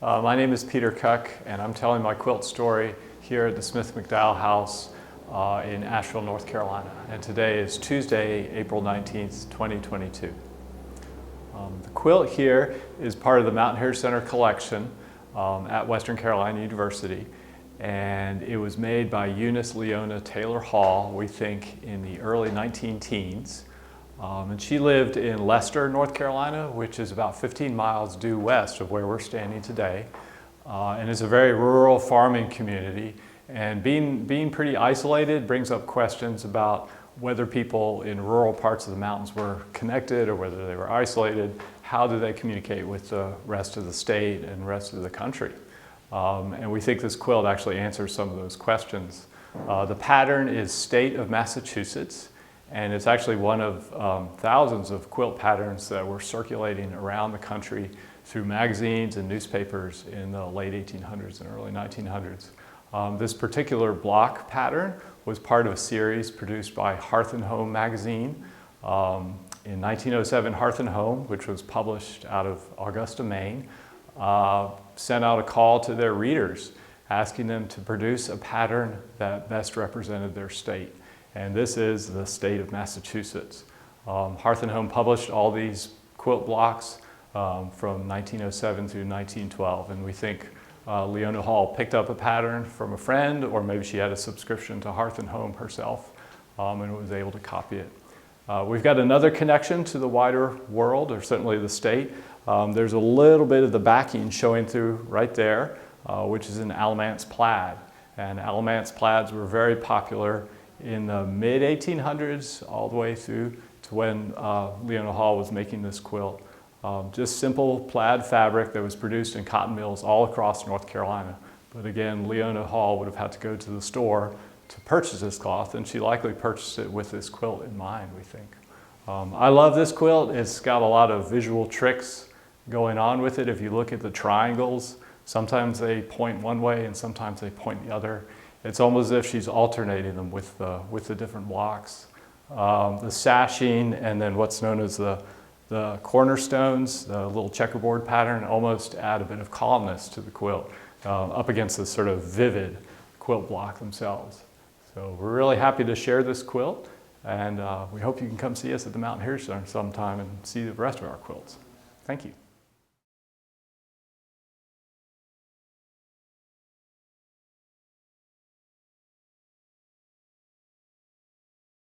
My name is Peter Koch, and I'm telling my quilt story here at the Smith-McDowell House in Asheville, North Carolina. And today is Tuesday, April 19th, 2022. The quilt here is part of the Mountain Heritage Center collection at Western Carolina University. And it was made by Eunice Leona Taylor Hall, we think, in the early 19-teens. And she lived in Leicester, North Carolina, which is about 15 miles due west of where we're standing today. And it's a very rural farming community. And being pretty isolated brings up questions about whether people in rural parts of the mountains were connected or whether they were isolated. How do they communicate with the rest of the state and rest of the country? And we think this quilt actually answers some of those questions. The pattern is State of Massachusetts, and it's actually one of thousands of quilt patterns that were circulating around the country through magazines and newspapers in the late 1800s and early 1900s. This particular block pattern was part of a series produced by Hearth and Home magazine. In 1907, Hearth and Home, which was published out of Augusta, Maine, sent out a call to their readers asking them to produce a pattern that best represented their state. And this is the state of Massachusetts. Hearth and Home published all these quilt blocks from 1907 through 1912, and we think Leona Hall picked up a pattern from a friend, or maybe she had a subscription to Hearth and Home herself and was able to copy it. We've got another connection to the wider world, or certainly the state. There's a little bit of the backing showing through right there, which is an Alamance plaid. And Alamance plaids were very popular in the mid-1800s all the way through to when Leona Hall was making this quilt. Just simple plaid fabric that was produced in cotton mills all across North Carolina. But again, Leona Hall would have had to go to the store to purchase this cloth, and she likely purchased it with this quilt in mind, we think. I love this quilt. It's got a lot of visual tricks going on with it. If you look at the triangles, sometimes they point one way and sometimes they point the other. It's almost as if she's alternating them with the different blocks. The sashing and then what's known as the cornerstones, the little checkerboard pattern, almost add a bit of calmness to the quilt up against this sort of vivid quilt block themselves. So we're really happy to share this quilt, and we hope you can come see us at the Mountain Heritage Center sometime and see the rest of our quilts. Thank you.